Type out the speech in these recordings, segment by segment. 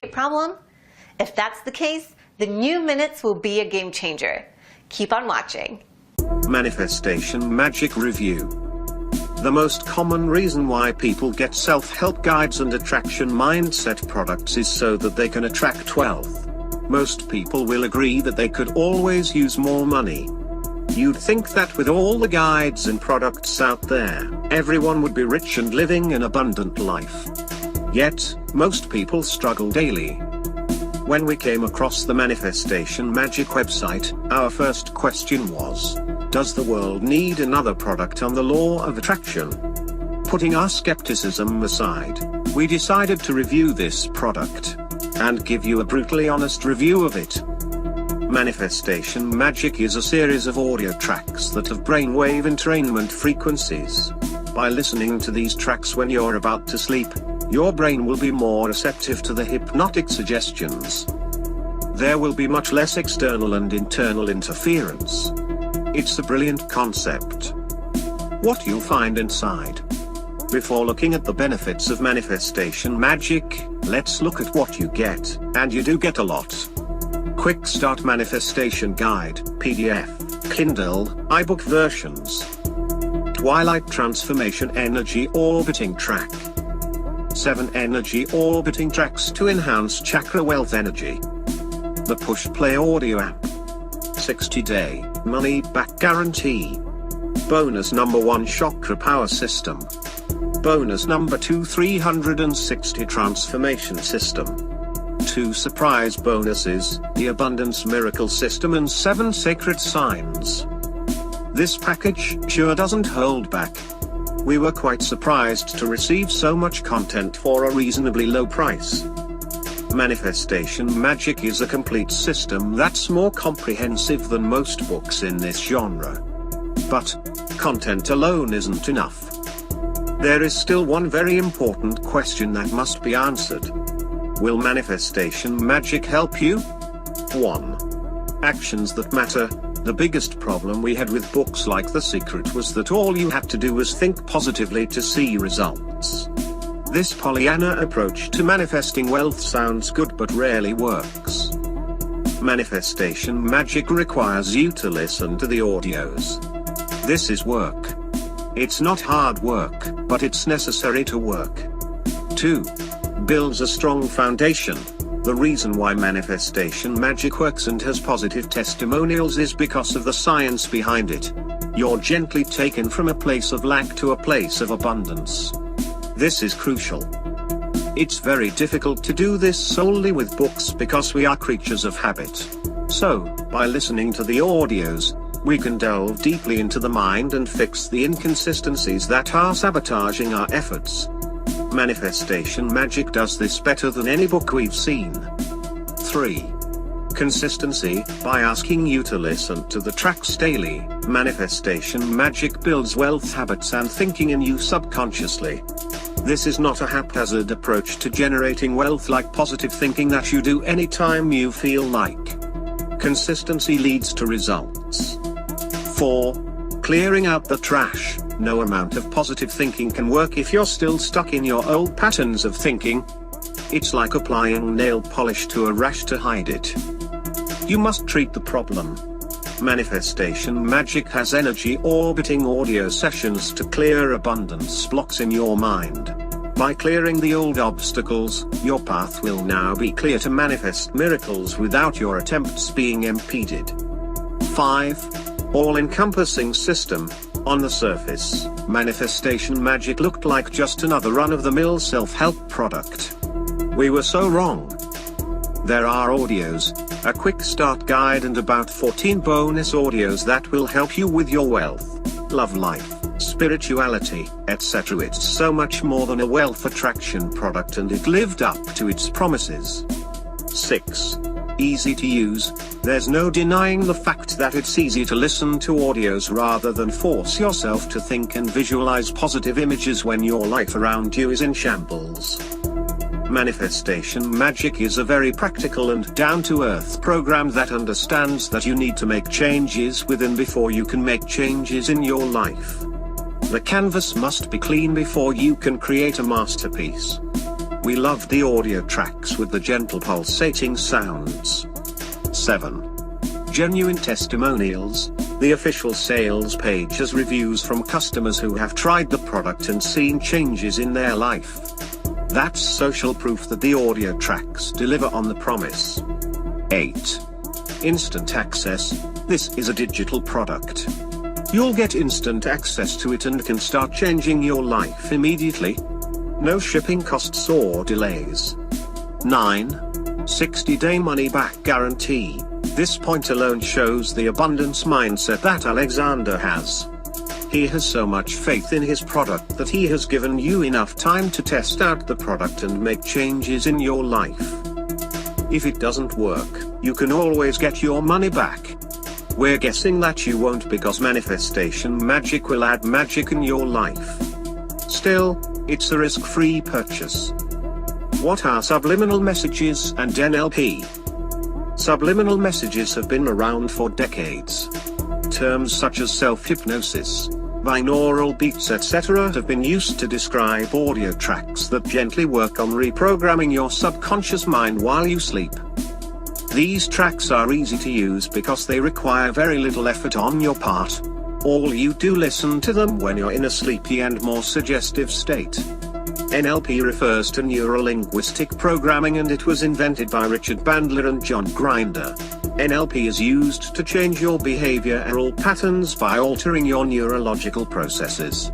problem? If that's the case, the new minutes will be a game changer. Keep on watching. Manifestation Magic Review. The most common reason why people get self-help guides and attraction mindset products is so that they can attract wealth. Most people will agree that they could always use more money. You'd think that with all the guides and products out there, everyone would be rich and living an abundant life. Yet, most people struggle daily. When we came across the Manifestation Magic website, our first question was, does the world need another product on the law of attraction? Putting our skepticism aside, we decided to review this product and give you a brutally honest review of it. Manifestation Magic is a series of audio tracks that have brainwave entrainment frequencies. By listening to these tracks when you're about to sleep, your brain will be more receptive to the hypnotic suggestions. There will be much less external and internal interference. It's a brilliant concept. What you'll find inside. Before looking at the benefits of Manifestation Magic, let's look at what you get, and you do get a lot. Quick Start Manifestation Guide, PDF, Kindle, iBook versions. Twilight Transformation Energy Orbiting Track. 7 energy orbiting tracks to enhance chakra wealth energy. The Push Play Audio app. 60-day money back guarantee. Bonus number 1 chakra power system. Bonus number 2 360 transformation system. 2 surprise bonuses, the abundance miracle system and 7 sacred signs. This package sure doesn't hold back. We were quite surprised to receive so much content for a reasonably low price. Manifestation Magic is a complete system that's more comprehensive than most books in this genre. But content alone isn't enough. There is still one very important question that must be answered. Will Manifestation Magic help you? 1. Actions that matter. The biggest problem we had with books like The Secret was that all you had to do was think positively to see results. This Pollyanna approach to manifesting wealth sounds good but rarely works. Manifestation Magic requires you to listen to the audios. This is work. It's not hard work, but it's necessary to work. 2. Builds a strong foundation. The reason why Manifestation Magic works and has positive testimonials is because of the science behind it. You're gently taken from a place of lack to a place of abundance. This is crucial. It's very difficult to do this solely with books because we are creatures of habit. So, by listening to the audios, we can delve deeply into the mind and fix the inconsistencies that are sabotaging our efforts. Manifestation Magic does this better than any book we've seen. 3. Consistency. By asking you to listen to the tracks daily, Manifestation Magic builds wealth habits and thinking in you subconsciously. This is not a haphazard approach to generating wealth like positive thinking that you do anytime you feel like. Consistency leads to results. 4. Clearing out the trash. No amount of positive thinking can work if you're still stuck in your old patterns of thinking. It's like applying nail polish to a rash to hide it. You must treat the problem. Manifestation Magic has energy orbiting audio sessions to clear abundance blocks in your mind. By clearing the old obstacles, your path will now be clear to manifest miracles without your attempts being impeded. 5. All-encompassing system. On the surface, Manifestation Magic looked like just another run-of-the-mill self-help product. We were so wrong. There are audios, a quick start guide and about 14 bonus audios that will help you with your wealth, love life, spirituality, etc. It's so much more than a wealth attraction product and it lived up to its promises. 6. Easy to use. There's no denying the fact that it's easy to listen to audios rather than force yourself to think and visualize positive images when your life around you is in shambles. Manifestation Magic is a very practical and down-to-earth program that understands that you need to make changes within before you can make changes in your life. The canvas must be clean before you can create a masterpiece. We love the audio tracks with the gentle pulsating sounds. 7. Genuine testimonials. The official sales page has reviews from customers who have tried the product and seen changes in their life. That's social proof that the audio tracks deliver on the promise. 8. Instant access. This is a digital product. You'll get instant access to it and can start changing your life immediately. No shipping costs or delays. 9. 60-day money-back guarantee. This point alone shows the abundance mindset that Alexander has. He has so much faith in his product that he has given you enough time to test out the product and make changes in your life. If it doesn't work, you can always get your money back. We're guessing that you won't because Manifestation Magic will add magic in your life. Still, it's a risk-free purchase. What are subliminal messages and NLP? Subliminal messages have been around for decades. Terms such as self-hypnosis, binaural beats, etc. have been used to describe audio tracks that gently work on reprogramming your subconscious mind while you sleep. These tracks are easy to use because they require very little effort on your part. All you do listen to them when you're in a sleepy and more suggestive state. NLP refers to neuro-linguistic programming and it was invented by Richard Bandler and John Grinder. NLP is used to change your behavioral patterns by altering your neurological processes.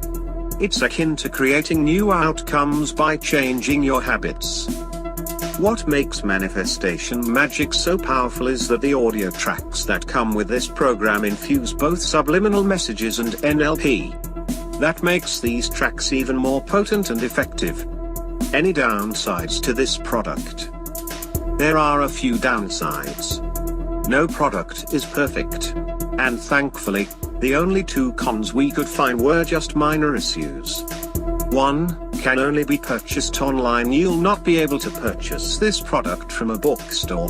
It's akin to creating new outcomes by changing your habits. What makes Manifestation Magic so powerful is that the audio tracks that come with this program infuse both subliminal messages and NLP. That makes these tracks even more potent and effective. Any downsides to this product? There are a few downsides. No product is perfect. And thankfully, the only 2 cons we could find were just minor issues. 1. Can only be purchased online. You'll not be able to purchase this product from a bookstore.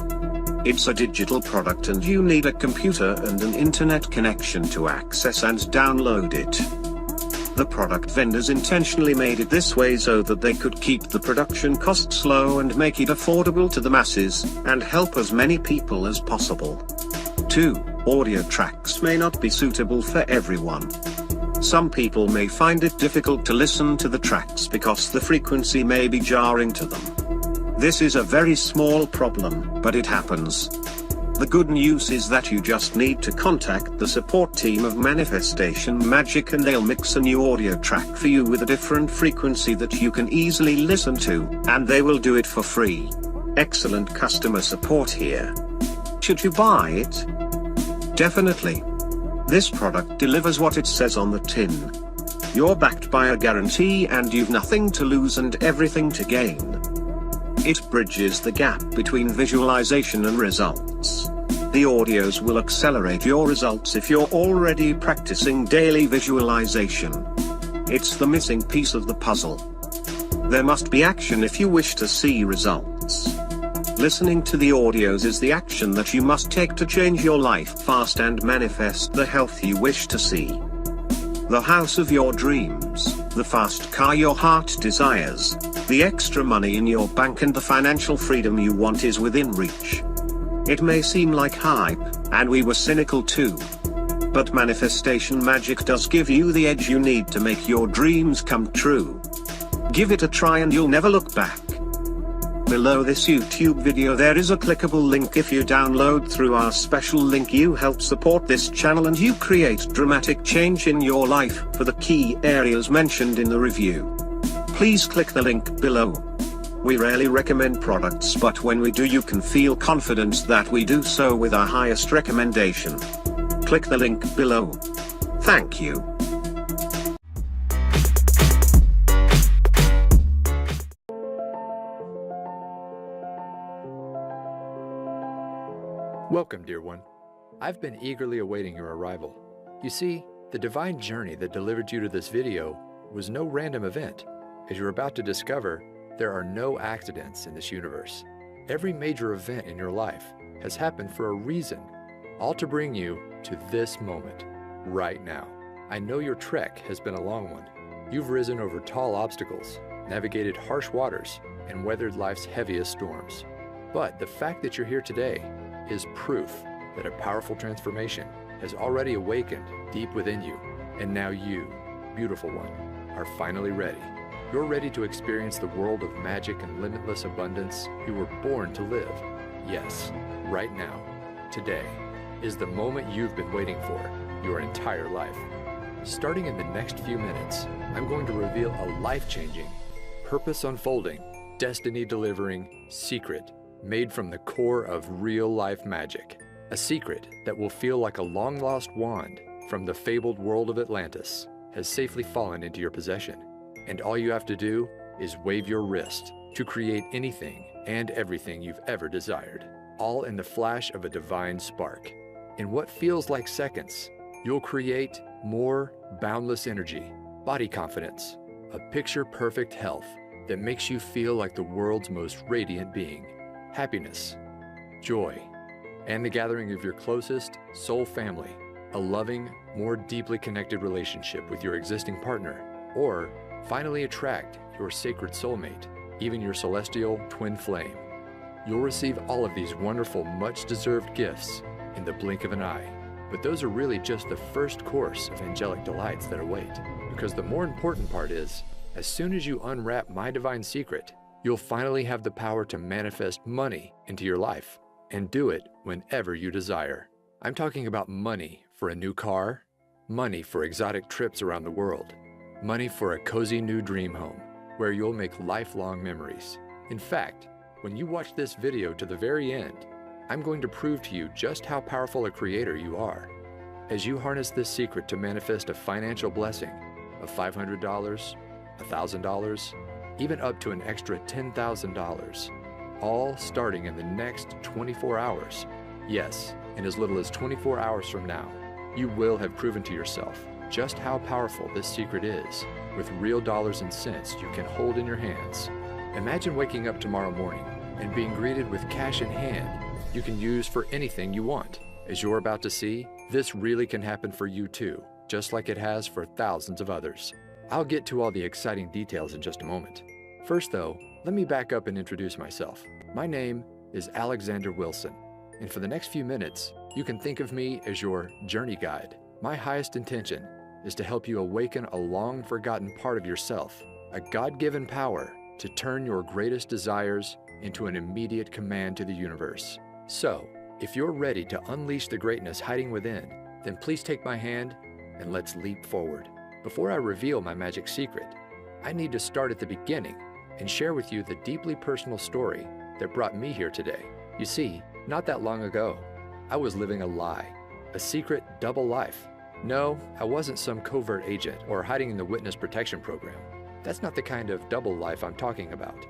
It's a digital product and you need a computer and an internet connection to access and download it. The product vendors intentionally made it this way so that they could keep the production costs low and make it affordable to the masses, and help as many people as possible. 2. Audio tracks may not be suitable for everyone. Some people may find it difficult to listen to the tracks because the frequency may be jarring to them. This is a very small problem, but it happens. The good news is that you just need to contact the support team of Manifestation Magic and they'll mix a new audio track for you with a different frequency that you can easily listen to, and they will do it for free. Excellent customer support here. Should you buy it? Definitely. This product delivers what it says on the tin. You're backed by a guarantee and you've nothing to lose and everything to gain. It bridges the gap between visualization and results. The audios will accelerate your results if you're already practicing daily visualization. It's the missing piece of the puzzle. There must be action if you wish to see results. Listening to the audios is the action that you must take to change your life fast and manifest the health you wish to see. The house of your dreams, the fast car your heart desires, the extra money in your bank and the financial freedom you want is within reach. It may seem like hype, and we were cynical too. But Manifestation Magic does give you the edge you need to make your dreams come true. Give it a try and you'll never look back. Below this YouTube video there is a clickable link. If you download through our special link you help support this channel and you create dramatic change in your life for the key areas mentioned in the review. Please click the link below. We rarely recommend products, but when we do you can feel confident that we do so with our highest recommendation. Click the link below. Thank you. Welcome, dear one. I've been eagerly awaiting your arrival. You see, the divine journey that delivered you to this video was no random event. As you're about to discover, there are no accidents in this universe. Every major event in your life has happened for a reason, all to bring you to this moment, right now. I know your trek has been a long one. You've risen over tall obstacles, navigated harsh waters, and weathered life's heaviest storms. But the fact that you're here today is proof that a powerful transformation has already awakened deep within you. And now you, beautiful one, are finally ready. You're ready to experience the world of magic and limitless abundance you were born to live. Yes, right now, today, is the moment you've been waiting for your entire life. Starting in the next few minutes, I'm going to reveal a life-changing, purpose-unfolding, destiny-delivering secret made from the core of real-life magic. A secret that will feel like a long-lost wand from the fabled world of Atlantis has safely fallen into your possession. And all you have to do is wave your wrist to create anything and everything you've ever desired, all in the flash of a divine spark. In what feels like seconds, you'll create more boundless energy, body confidence, a picture-perfect health that makes you feel like the world's most radiant being, happiness, joy, and the gathering of your closest soul family, a loving, more deeply connected relationship with your existing partner, or finally attract your sacred soulmate, even your celestial twin flame. You'll receive all of these wonderful, much-deserved gifts in the blink of an eye. But those are really just the first course of angelic delights that await. Because the more important part is, as soon as you unwrap my divine secret, you'll finally have the power to manifest money into your life and do it whenever you desire. I'm talking about money for a new car, money for exotic trips around the world, money for a cozy new dream home where you'll make lifelong memories. In fact, when you watch this video to the very end, I'm going to prove to you just how powerful a creator you are. As you harness this secret to manifest a financial blessing of $500, $1,000, even up to an extra $10,000, all starting in the next 24 hours. Yes, in as little as 24 hours from now, you will have proven to yourself just how powerful this secret is, with real dollars and cents you can hold in your hands. Imagine waking up tomorrow morning and being greeted with cash in hand you can use for anything you want. As you're about to see, this really can happen for you too, just like it has for thousands of others. I'll get to all the exciting details in just a moment. First though, let me back up and introduce myself. My name is Alexander Wilson, and for the next few minutes, you can think of me as your journey guide. My highest intention is to help you awaken a long-forgotten part of yourself, a God-given power to turn your greatest desires into an immediate command to the universe. So, if you're ready to unleash the greatness hiding within, then please take my hand and let's leap forward. Before I reveal my magic secret, I need to start at the beginning and share with you the deeply personal story that brought me here today. You see, not that long ago, I was living a lie, a secret double life. No, I wasn't some covert agent or hiding in the witness protection program. That's not the kind of double life I'm talking about.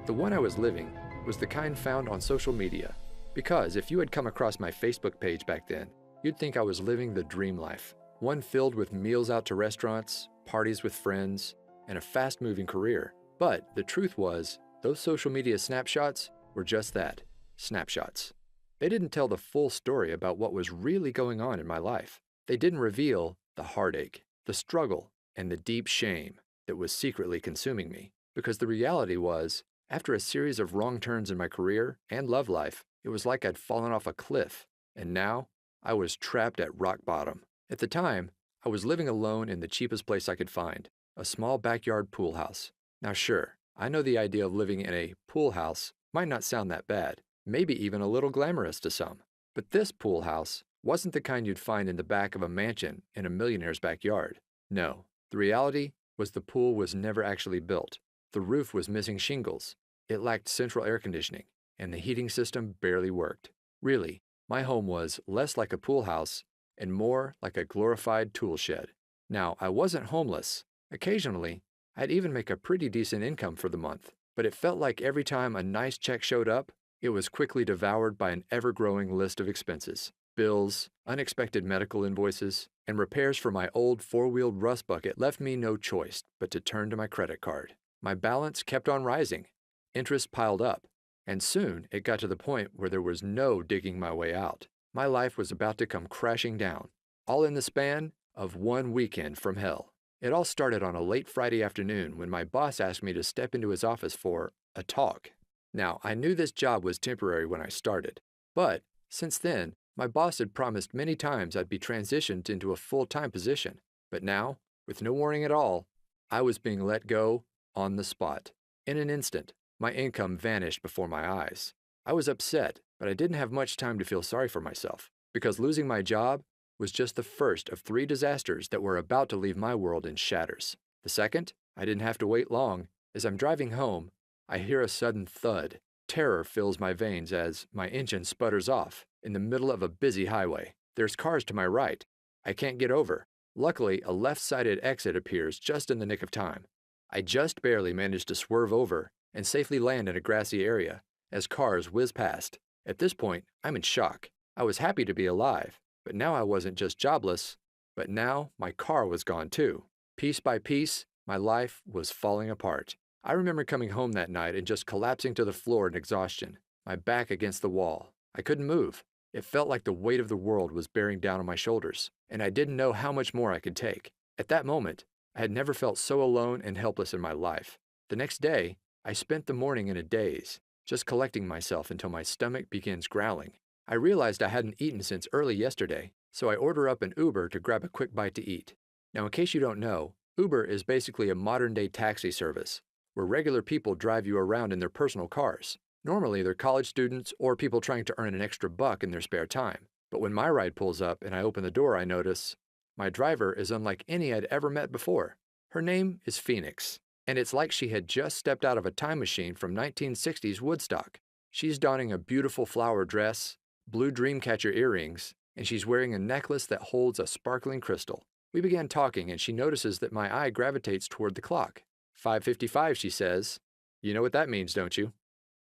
The one I was living was the kind found on social media. Because if you had come across my Facebook page back then, you'd think I was living the dream life. One filled with meals out to restaurants, parties with friends, and a fast-moving career. But the truth was, those social media snapshots were just that, snapshots. They didn't tell the full story about what was really going on in my life. They didn't reveal the heartache, the struggle, and the deep shame that was secretly consuming me. Because the reality was, after a series of wrong turns in my career and love life, it was like I'd fallen off a cliff, and now I was trapped at rock bottom. At the time, I was living alone in the cheapest place I could find, a small backyard pool house. Now sure, I know the idea of living in a pool house might not sound that bad, maybe even a little glamorous to some. But this pool house wasn't the kind you'd find in the back of a mansion in a millionaire's backyard. No, the reality was the pool was never actually built. The roof was missing shingles, it lacked central air conditioning, and the heating system barely worked. Really, my home was less like a pool house and more like a glorified tool shed. Now, I wasn't homeless. Occasionally, I'd even make a pretty decent income for the month, but it felt like every time a nice check showed up, it was quickly devoured by an ever-growing list of expenses. Bills, unexpected medical invoices, and repairs for my old four-wheeled rust bucket left me no choice but to turn to my credit card. My balance kept on rising. Interest piled up. And soon, it got to the point where there was no digging my way out. My life was about to come crashing down, all in the span of one weekend from hell. It all started on a late Friday afternoon when my boss asked me to step into his office for a talk. Now, I knew this job was temporary when I started, but since then, my boss had promised many times I'd be transitioned into a full-time position. But now, with no warning at all, I was being let go on the spot. In an instant, my income vanished before my eyes. I was upset, but I didn't have much time to feel sorry for myself, because losing my job was just the first of 3 disasters that were about to leave my world in shatters. The second, I didn't have to wait long. As I'm driving home, I hear a sudden thud. Terror fills my veins as my engine sputters off in the middle of a busy highway. There's cars to my right. I can't get over. Luckily, a left-sided exit appears just in the nick of time. I just barely managed to swerve over and safely land in a grassy area as cars whiz past. At this point, I'm in shock. I was happy to be alive, but now I wasn't just jobless, but now my car was gone too. Piece by piece, my life was falling apart. I remember coming home that night and just collapsing to the floor in exhaustion, my back against the wall. I couldn't move. It felt like the weight of the world was bearing down on my shoulders, and I didn't know how much more I could take. At that moment, I had never felt so alone and helpless in my life. The next day, I spent the morning in a daze, just collecting myself until my stomach begins growling. I realized I hadn't eaten since early yesterday, so I order up an Uber to grab a quick bite to eat. Now, in case you don't know, Uber is basically a modern-day taxi service, where regular people drive you around in their personal cars. Normally, they're college students or people trying to earn an extra buck in their spare time. But when my ride pulls up and I open the door, I notice my driver is unlike any I'd ever met before. Her name is Phoenix, and it's like she had just stepped out of a time machine from 1960s Woodstock. She's donning a beautiful flower dress, blue dreamcatcher earrings, and she's wearing a necklace that holds a sparkling crystal. We began talking, and she notices that my eye gravitates toward the clock. 5:55, she says. You know what that means, don't you?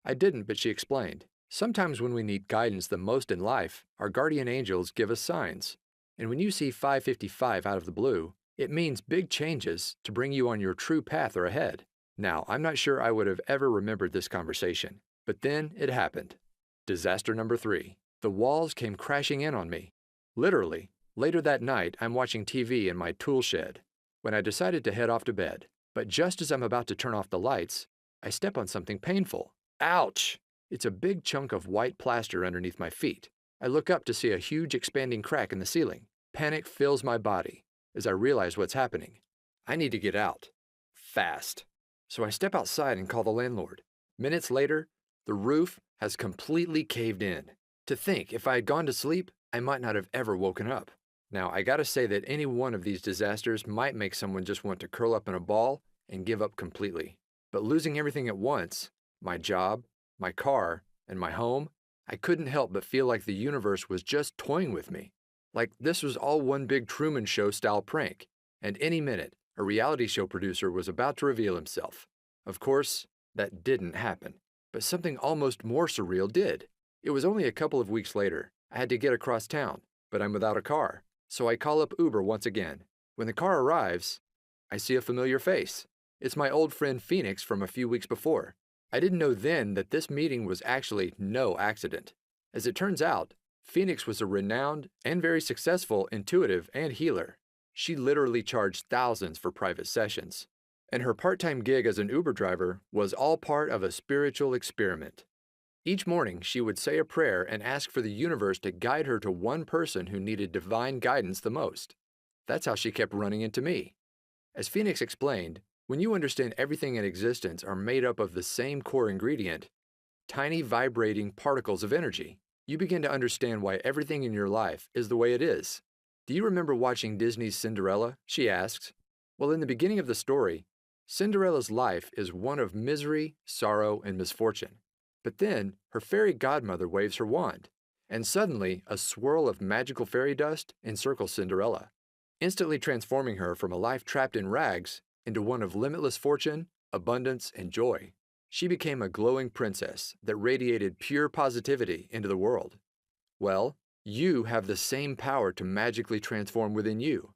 I didn't, but she explained. Sometimes when we need guidance the most in life, our guardian angels give us signs. And when you see 5:55 out of the blue, it means big changes to bring you on your true path or ahead. Now, I'm not sure I would have ever remembered this conversation, but then it happened. Disaster number 3. The walls came crashing in on me. Literally, later that night, I'm watching TV in my tool shed when I decided to head off to bed. But just as I'm about to turn off the lights, I step on something painful. Ouch! It's a big chunk of white plaster underneath my feet. I look up to see a huge expanding crack in the ceiling. Panic fills my body as I realize what's happening. I need to get out. Fast. So I step outside and call the landlord. Minutes later, the roof has completely caved in. To think, if I had gone to sleep, I might not have ever woken up. Now, I gotta say that any one of these disasters might make someone just want to curl up in a ball and give up completely. But losing everything at once, my job, my car, and my home, I couldn't help but feel like the universe was just toying with me. Like this was all one big Truman Show style prank, and any minute, a reality show producer was about to reveal himself. Of course, that didn't happen, but something almost more surreal did. It was only a couple of weeks later. I had to get across town, but I'm without a car, so I call up Uber once again. When the car arrives, I see a familiar face. It's my old friend Phoenix from a few weeks before. I didn't know then that this meeting was actually no accident. As it turns out, Phoenix was a renowned and very successful intuitive and healer. She literally charged thousands for private sessions. And her part-time gig as an Uber driver was all part of a spiritual experiment. Each morning, she would say a prayer and ask for the universe to guide her to one person who needed divine guidance the most. That's how she kept running into me. As Phoenix explained, when you understand everything in existence are made up of the same core ingredient, tiny vibrating particles of energy, you begin to understand why everything in your life is the way it is. Do you remember watching Disney's Cinderella? She asked. Well, in the beginning of the story, Cinderella's life is one of misery, sorrow, and misfortune. But then, her fairy godmother waves her wand, and suddenly a swirl of magical fairy dust encircles Cinderella, instantly transforming her from a life trapped in rags into one of limitless fortune, abundance, and joy. She became a glowing princess that radiated pure positivity into the world. Well, you have the same power to magically transform within you.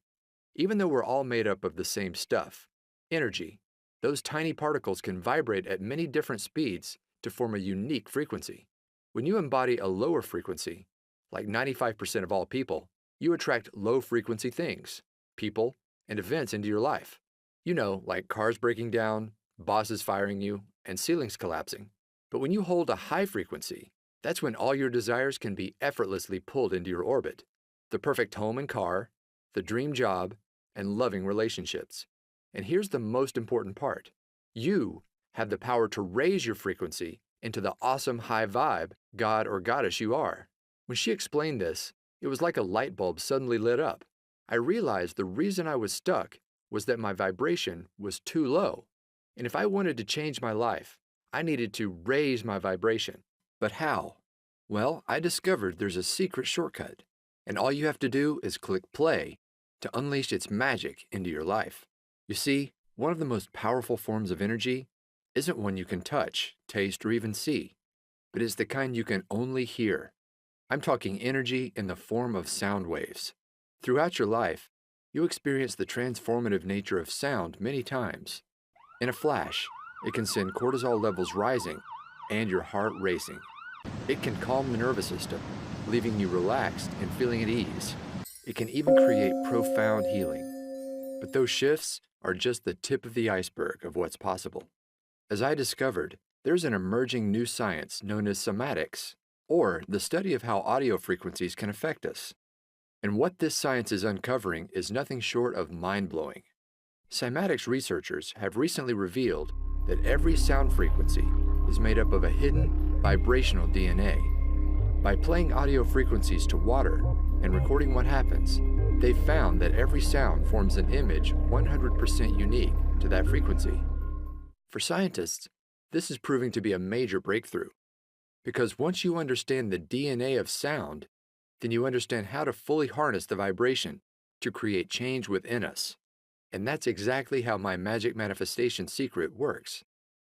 Even though we're all made up of the same stuff, energy, those tiny particles can vibrate at many different speeds to form a unique frequency. When you embody a lower frequency, like 95% of all people, you attract low-frequency things, people, and events into your life. You know, like cars breaking down, bosses firing you, and ceilings collapsing. But when you hold a high frequency, that's when all your desires can be effortlessly pulled into your orbit. The perfect home and car, the dream job, and loving relationships. And here's the most important part. You have the power to raise your frequency into the awesome high vibe god or goddess you are. When she explained this, it was like a light bulb suddenly lit up. I realized the reason I was stuck was that my vibration was too low. And if I wanted to change my life, I needed to raise my vibration. But how? Well, I discovered there's a secret shortcut, and all you have to do is click play to unleash its magic into your life. You see, one of the most powerful forms of energy isn't one you can touch, taste, or even see, but is the kind you can only hear. I'm talking energy in the form of sound waves. Throughout your life, you experience the transformative nature of sound many times. In a flash, it can send cortisol levels rising and your heart racing. It can calm the nervous system, leaving you relaxed and feeling at ease. It can even create profound healing. But those shifts are just the tip of the iceberg of what's possible. As I discovered, there's an emerging new science known as cymatics, or the study of how audio frequencies can affect us. And what this science is uncovering is nothing short of mind-blowing. Cymatics researchers have recently revealed that every sound frequency is made up of a hidden vibrational DNA. By playing audio frequencies to water and recording what happens, they've found that every sound forms an image 100% unique to that frequency. For scientists, this is proving to be a major breakthrough, because once you understand the DNA of sound, then you understand how to fully harness the vibration to create change within us. And that's exactly how my magic manifestation secret works.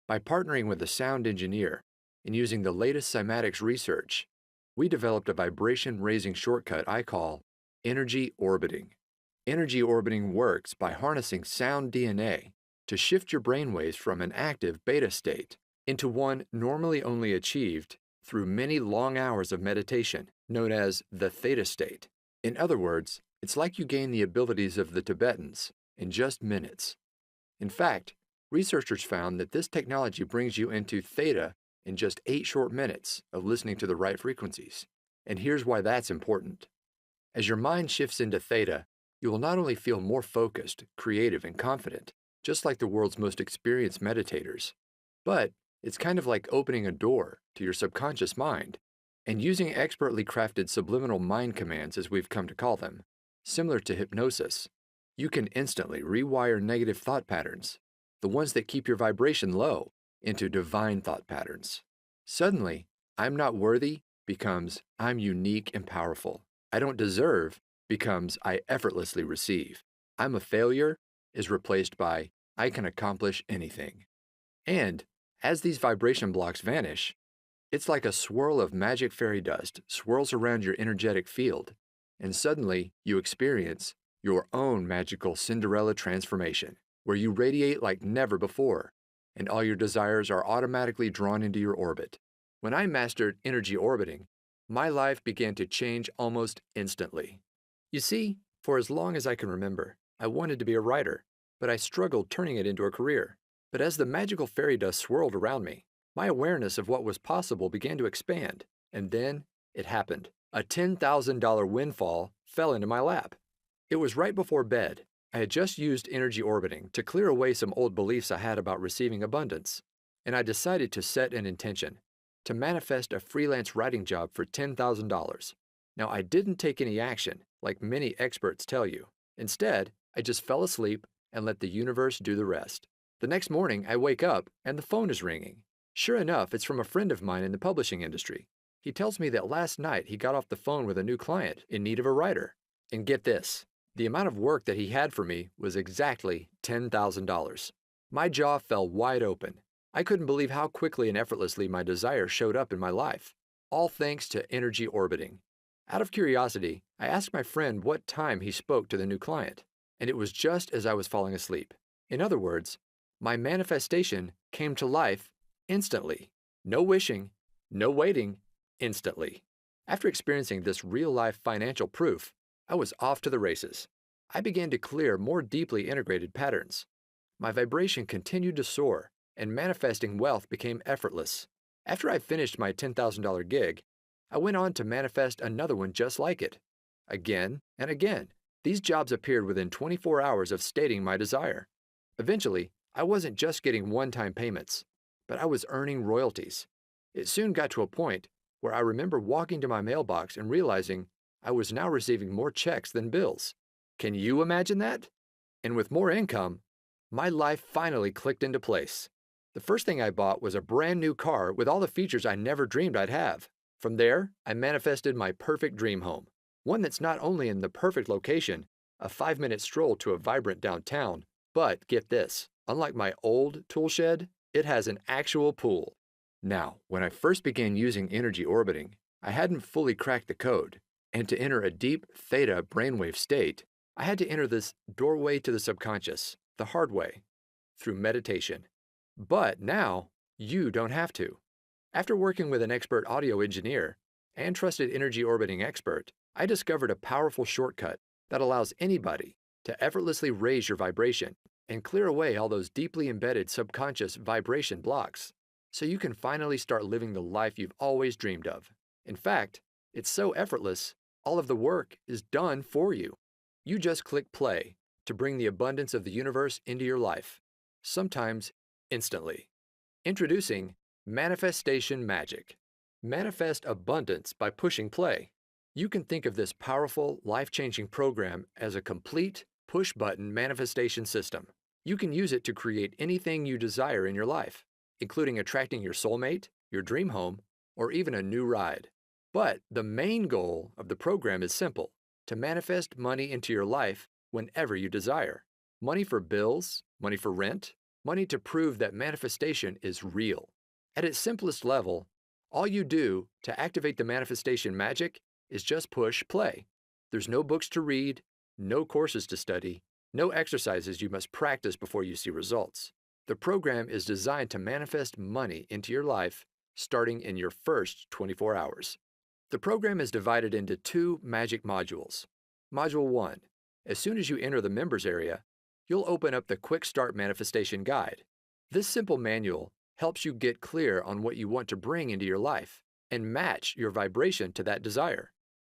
By partnering with a sound engineer and using the latest cymatics research, we developed a vibration-raising shortcut I call energy orbiting. Energy orbiting works by harnessing sound DNA to shift your brainwaves from an active beta state into one normally only achieved through many long hours of meditation, known as the theta state. In other words, it's like you gain the abilities of the Tibetans in just minutes. In fact, researchers found that this technology brings you into theta in just 8 short minutes of listening to the right frequencies. And here's why that's important. As your mind shifts into theta, you will not only feel more focused, creative, and confident, just like the world's most experienced meditators, but it's kind of like opening a door to your subconscious mind and using expertly crafted subliminal mind commands, as we've come to call them, similar to hypnosis. You can instantly rewire negative thought patterns, the ones that keep your vibration low, into divine thought patterns. Suddenly, I'm not worthy becomes I'm unique and powerful. I don't deserve becomes I effortlessly receive. I'm a failure is replaced by I can accomplish anything. And as these vibration blocks vanish, it's like a swirl of magic fairy dust swirls around your energetic field, and suddenly you experience your own magical Cinderella transformation, where you radiate like never before, and all your desires are automatically drawn into your orbit. When I mastered energy orbiting, my life began to change almost instantly. You see, for as long as I can remember, I wanted to be a writer, but I struggled turning it into a career. But as the magical fairy dust swirled around me, my awareness of what was possible began to expand, and then it happened. A $10,000 windfall fell into my lap. It was right before bed. I had just used energy orbiting to clear away some old beliefs I had about receiving abundance, and I decided to set an intention to manifest a freelance writing job for $10,000. Now, I didn't take any action, like many experts tell you. Instead, I just fell asleep and let the universe do the rest. The next morning, I wake up and the phone is ringing. Sure enough, it's from a friend of mine in the publishing industry. He tells me that last night he got off the phone with a new client in need of a writer. And get this, the amount of work that he had for me was exactly $10,000. My jaw fell wide open. I couldn't believe how quickly and effortlessly my desire showed up in my life, all thanks to energy orbiting. Out of curiosity, I asked my friend what time he spoke to the new client, and it was just as I was falling asleep. In other words, my manifestation came to life instantly. No wishing, no waiting, instantly. After experiencing this real-life financial proof, I was off to the races. I began to clear more deeply integrated patterns. My vibration continued to soar, and manifesting wealth became effortless. After I finished my $10,000 gig, I went on to manifest another one just like it. Again and again, these jobs appeared within 24 hours of stating my desire. Eventually, I wasn't just getting one-time payments, but I was earning royalties. It soon got to a point where I remember walking to my mailbox and realizing I was now receiving more checks than bills. Can you imagine that? And with more income, my life finally clicked into place. The first thing I bought was a brand new car with all the features I never dreamed I'd have. From there, I manifested my perfect dream home, one that's not only in the perfect location, a 5-minute stroll to a vibrant downtown, but get this, unlike my old tool shed, it has an actual pool. Now, when I first began using energy orbiting, I hadn't fully cracked the code, and to enter a deep theta brainwave state, I had to enter this doorway to the subconscious, the hard way, through meditation. But now, you don't have to. After working with an expert audio engineer and trusted energy orbiting expert, I discovered a powerful shortcut that allows anybody to effortlessly raise your vibration and clear away all those deeply embedded subconscious vibration blocks, so you can finally start living the life you've always dreamed of. In fact, it's so effortless, all of the work is done for you. You just click play to bring the abundance of the universe into your life, sometimes instantly. Introducing Manifestation Magic. Manifest abundance by pushing play. You can think of this powerful, life-changing program as a complete, push-button manifestation system. You can use it to create anything you desire in your life, including attracting your soulmate, your dream home, or even a new ride. But the main goal of the program is simple: to manifest money into your life whenever you desire. Money for bills, money for rent, money to prove that manifestation is real. At its simplest level, all you do to activate the manifestation magic is just push play. There's no books to read, no courses to study, no exercises you must practice before you see results. The program is designed to manifest money into your life starting in your first 24 hours. The program is divided into 2 magic modules. Module 1. As soon as you enter the members area, you'll open up the Quick Start Manifestation Guide. This simple manual helps you get clear on what you want to bring into your life and match your vibration to that desire.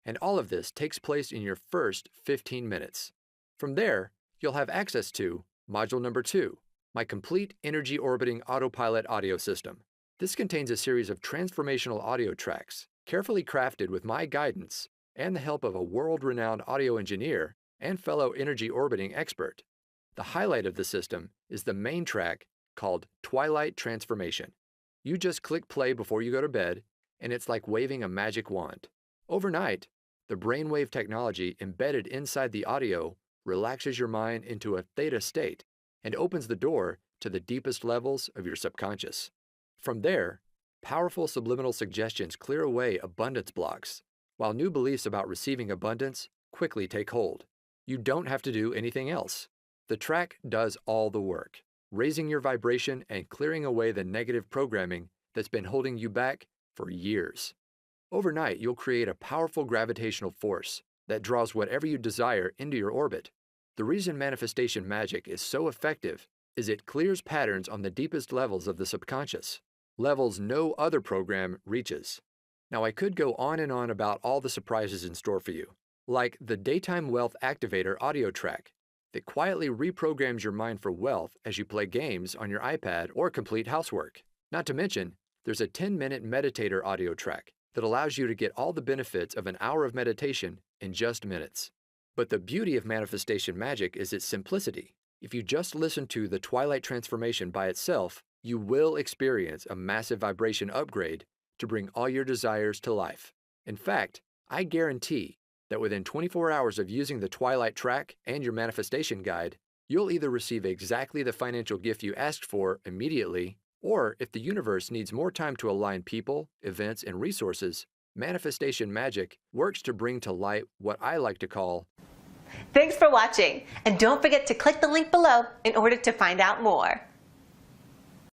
And all of this takes place in your first 15 minutes. From there, you'll have access to Module number 2, my complete energy orbiting autopilot audio system. This contains a series of transformational audio tracks, carefully crafted with my guidance and the help of a world-renowned audio engineer and fellow energy orbiting expert. The highlight of the system is the main track called Twilight Transformation. You just click play before you go to bed, and it's like waving a magic wand. Overnight, the brainwave technology embedded inside the audio relaxes your mind into a theta state and opens the door to the deepest levels of your subconscious. From there, powerful subliminal suggestions clear away abundance blocks, while new beliefs about receiving abundance quickly take hold. You don't have to do anything else. The track does all the work, raising your vibration and clearing away the negative programming that's been holding you back for years. Overnight, you'll create a powerful gravitational force that draws whatever you desire into your orbit. The reason manifestation magic is so effective is it clears patterns on the deepest levels of the subconscious, levels no other program reaches. Now, I could go on and on about all the surprises in store for you, like the Daytime Wealth Activator audio track that quietly reprograms your mind for wealth as you play games on your iPad or complete housework. Not to mention, there's a 10-minute meditator audio track that allows you to get all the benefits of an hour of meditation in just minutes. But the beauty of manifestation magic is its simplicity. If you just listen to the Twilight Transformation by itself, you will experience a massive vibration upgrade to bring all your desires to life. In fact, I guarantee that within 24 hours of using the Twilight track and your manifestation guide, you'll either receive exactly the financial gift you asked for immediately, or if the universe needs more time to align people, events, and resources, manifestation magic works to bring to light what I like to call. Thanks for watching, and don't forget to click the link below in order to find out more.